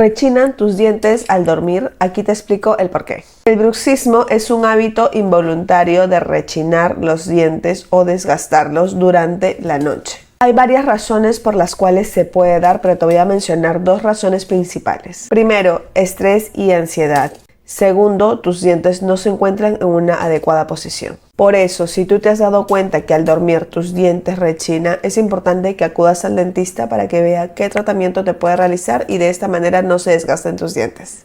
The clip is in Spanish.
¿Rechinan tus dientes al dormir? Aquí te explico el porqué. El bruxismo es un hábito involuntario de rechinar los dientes o desgastarlos durante la noche. Hay varias razones por las cuales se puede dar, pero te voy a mencionar dos razones principales. Primero, estrés y ansiedad. Segundo, tus dientes no se encuentran en una adecuada posición. Por eso, si tú te has dado cuenta que al dormir tus dientes rechinan, es importante que acudas al dentista para que vea qué tratamiento te puede realizar y de esta manera no se desgasten tus dientes.